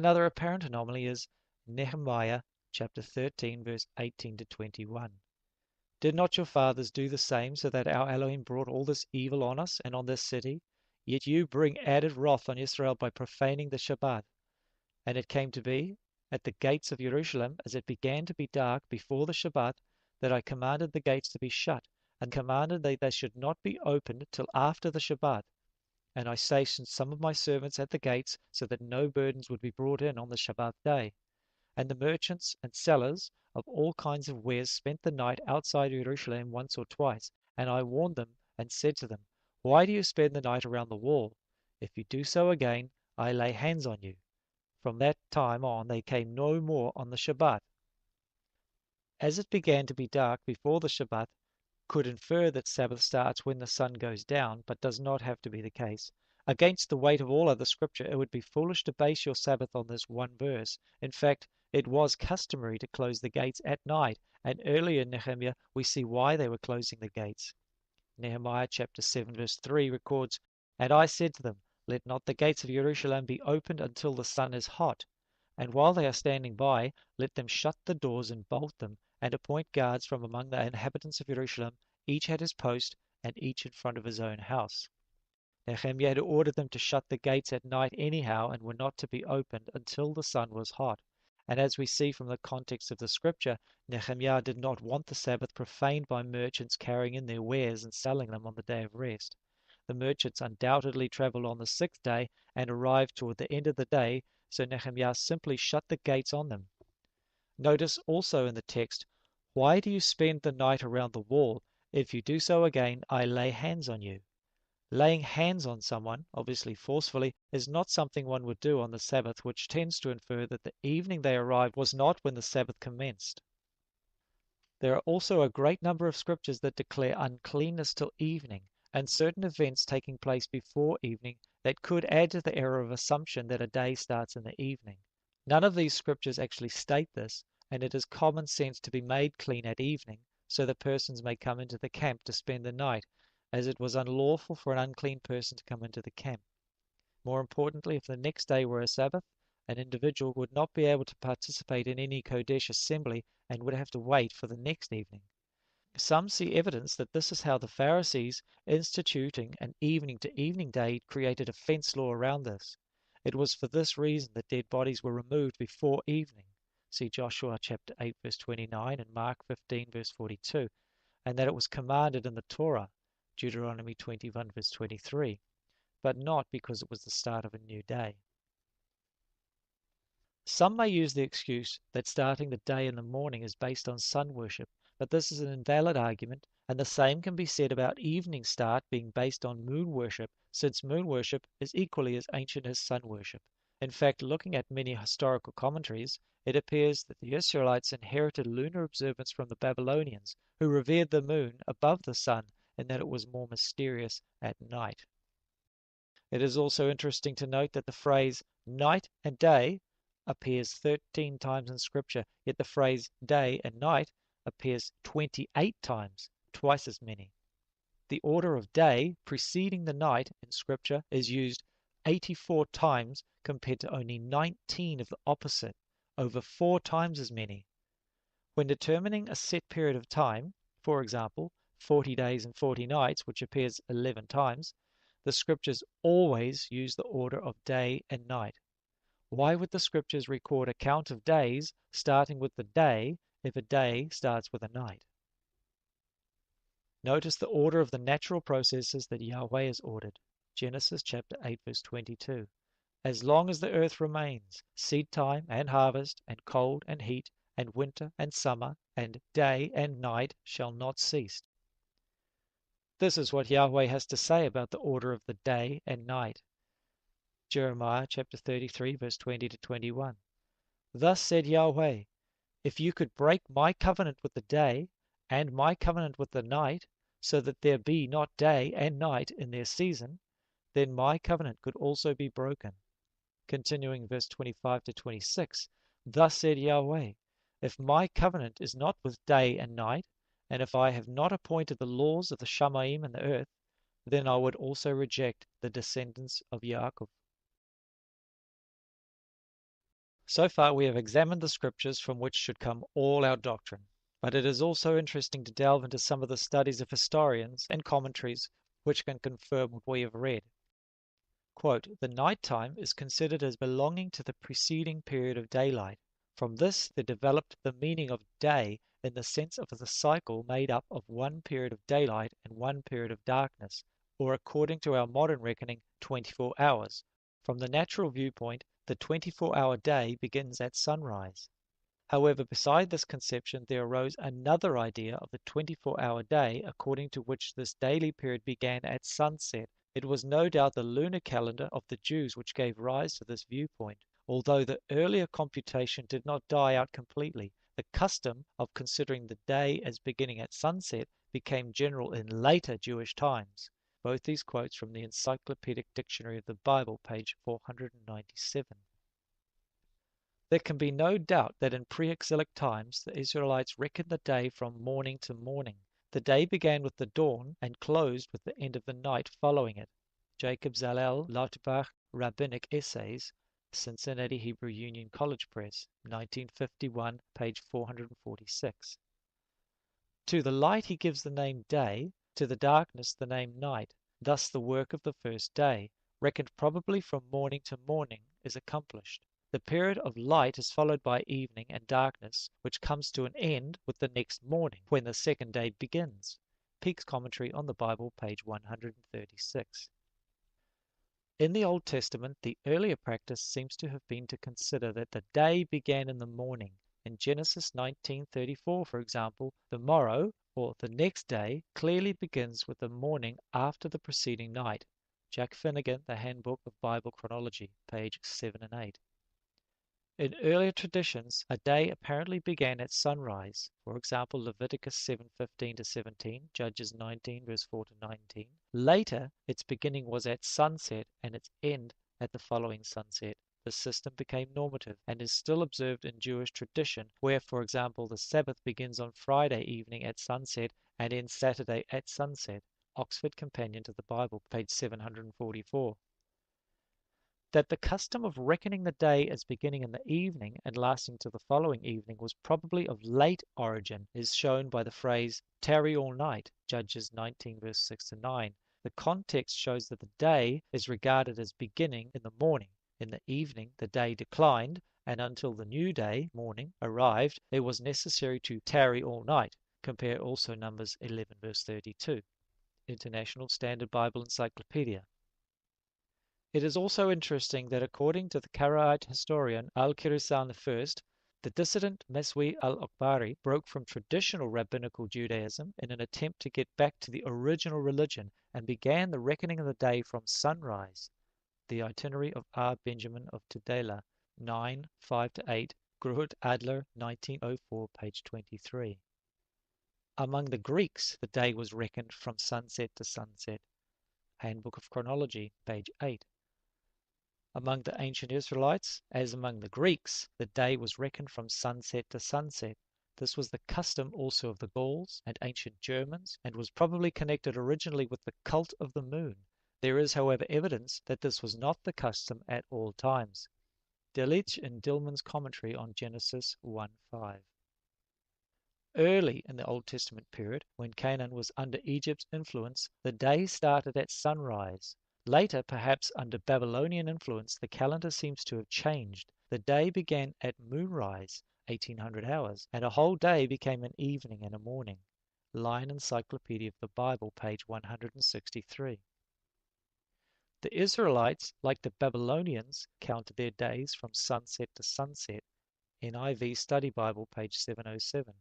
Another apparent anomaly is Nehemiah chapter 13, verse 18 to 21. Did not your fathers do the same, so that our Elohim brought all this evil on us and on this city? Yet you bring added wrath on Israel by profaning the Shabbat. And it came to be, at the gates of Jerusalem, as it began to be dark before the Shabbat, that I commanded the gates to be shut, and commanded that they should not be opened till after the Shabbat. And I stationed some of my servants at the gates, so that no burdens would be brought in on the Shabbat day. And the merchants and sellers of all kinds of wares spent the night outside Jerusalem once or twice. And I warned them and said to them, Why do you spend the night around the wall? If you do so again, I lay hands on you. From that time on they came no more on the Shabbat. As it began to be dark before the Shabbat, could infer that Sabbath starts when the sun goes down, but does not have to be the case. Against the weight of all other scripture, it would be foolish to base your Sabbath on this one verse. In fact, it was customary to close the gates at night, and earlier in Nehemiah we see why they were closing the gates. Nehemiah chapter 7 verse 3 records, And I said to them, Let not the gates of Jerusalem be opened until the sun is hot. And while they are standing by, let them shut the doors and bolt them, and appoint guards from among the inhabitants of Jerusalem, each at his post, and each in front of his own house. Nehemiah had ordered them to shut the gates at night anyhow, and were not to be opened until the sun was hot. And as we see from the context of the scripture, Nehemiah did not want the Sabbath profaned by merchants carrying in their wares and selling them on the day of rest. The merchants undoubtedly traveled on the sixth day and arrived toward the end of the day, so Nehemiah simply shut the gates on them. Notice also in the text, Why do you spend the night around the wall? If you do so again, I lay hands on you. Laying hands on someone, obviously forcefully, is not something one would do on the Sabbath, which tends to infer that the evening they arrived was not when the Sabbath commenced. There are also a great number of scriptures that declare uncleanness till evening, and certain events taking place before evening that could add to the error of assumption that a day starts in the evening. None of these scriptures actually state this, and it is common sense to be made clean at evening, so that persons may come into the camp to spend the night, as it was unlawful for an unclean person to come into the camp. More importantly, if the next day were a Sabbath, an individual would not be able to participate in any Kodesh assembly and would have to wait for the next evening. Some see evidence that this is how the Pharisees, instituting an evening to evening day, created a fence law around this. It was for this reason that dead bodies were removed before evening. See Joshua chapter 8 verse 29 and Mark 15 verse 42, and that it was commanded in the Torah, Deuteronomy 21 verse 23, but not because it was the start of a new day. Some may use the excuse that starting the day in the morning is based on sun worship, but this is an invalid argument, and the same can be said about evening start being based on moon worship, since moon worship is equally as ancient as sun worship. In fact, looking at many historical commentaries, it appears that the Israelites inherited lunar observance from the Babylonians, who revered the moon above the sun, and that it was more mysterious at night. It is also interesting to note that the phrase night and day appears 13 times in Scripture, yet the phrase day and night appears 28 times, twice as many. The order of day preceding the night in Scripture is used 84 times compared to only 19 of the opposite, over 4 times as many. When determining a set period of time, for example, 40 days and 40 nights, which appears 11 times, the Scriptures always use the order of day and night. Why would the Scriptures record a count of days starting with the day if a day starts with a night? Notice the order of the natural processes that Yahweh has ordered. Genesis chapter 8 verse 22. As long as the earth remains, seed time and harvest, and cold and heat, and winter and summer, and day and night shall not cease. This is what Yahweh has to say about the order of the day and night. Jeremiah chapter 33 verse 20 to 21. Thus said Yahweh, if you could break my covenant with the day, and my covenant with the night, so that there be not day and night in their season, then my covenant could also be broken. Continuing verse 25 to 26, thus said Yahweh, if my covenant is not with day and night, and if I have not appointed the laws of the Shamayim and the earth, then I would also reject the descendants of Yaakov. So far we have examined the scriptures from which should come all our doctrine, but it is also interesting to delve into some of the studies of historians and commentaries which can confirm what we have read. Quote, "The night time is considered as belonging to the preceding period of daylight. From this there developed the meaning of day in the sense of the cycle made up of one period of daylight and one period of darkness, or according to our modern reckoning, 24 hours. From the natural viewpoint, the 24-hour day begins at sunrise. However, beside this conception there arose another idea of the 24-hour day, according to which this daily period began at sunset. It was no doubt the lunar calendar of the Jews which gave rise to this viewpoint. Although the earlier computation did not die out completely, the custom of considering the day as beginning at sunset became general in later Jewish times." Both these quotes from the Encyclopedic Dictionary of the Bible, page 497. There can be no doubt that in pre-exilic times the Israelites reckoned the day from morning to morning. The day began with the dawn and closed with the end of the night following it. Jacob Zalel Lauterbach, Rabbinic Essays, Cincinnati Hebrew Union College Press, 1951, page 446. To the light he gives the name day, to the darkness the name night. Thus the work of the first day, reckoned probably from morning to morning, is accomplished. The period of light is followed by evening and darkness, which comes to an end with the next morning, when the second day begins. Peake's Commentary on the Bible, page 136. In the Old Testament, the earlier practice seems to have been to consider that the day began in the morning. In Genesis 19:34, for example, the morrow, or the next day, clearly begins with the morning after the preceding night. Jack Finnegan, The Handbook of Bible Chronology, page 7 and 8. In earlier traditions, a day apparently began at sunrise. For example, Leviticus 7:15-17, Judges 19, verse 4-19. Later, its beginning was at sunset and its end at the following sunset. This system became normative and is still observed in Jewish tradition, where, for example, the Sabbath begins on Friday evening at sunset and ends Saturday at sunset. Oxford Companion to the Bible, page 744. That the custom of reckoning the day as beginning in the evening and lasting to the following evening was probably of late origin is shown by the phrase "tarry all night," Judges 19, verse 6-9. The context shows that the day is regarded as beginning in the morning. In the evening the day declined, and until the new day, morning, arrived, it was necessary to tarry all night. Compare also Numbers 11, verse 32. International Standard Bible Encyclopedia. It is also interesting that according to the Karaite historian Al-Kirisan I, the dissident Meswi al-Akbari broke from traditional rabbinical Judaism in an attempt to get back to the original religion and began the reckoning of the day from sunrise. The Itinerary of R. Benjamin of Tudela, 9, 5-8, Grut Adler, 1904, page 23. Among the Greeks, the day was reckoned from sunset to sunset. Handbook of Chronology, page 8. Among the ancient Israelites, as among the Greeks, the day was reckoned from sunset to sunset. This was the custom also of the Gauls and ancient Germans, and was probably connected originally with the cult of the moon. There is, however, evidence that this was not the custom at all times. Delitzsch in Dillman's commentary on Genesis 1:5. Early in the Old Testament period, when Canaan was under Egypt's influence, the day started at sunrise. Later, perhaps under Babylonian influence, the calendar seems to have changed. The day began at moonrise, 1800 hours, and a whole day became an evening and a morning. Lyon Encyclopedia of the Bible, page 163. The Israelites, like the Babylonians, counted their days from sunset to sunset. NIV Study Bible, page 707.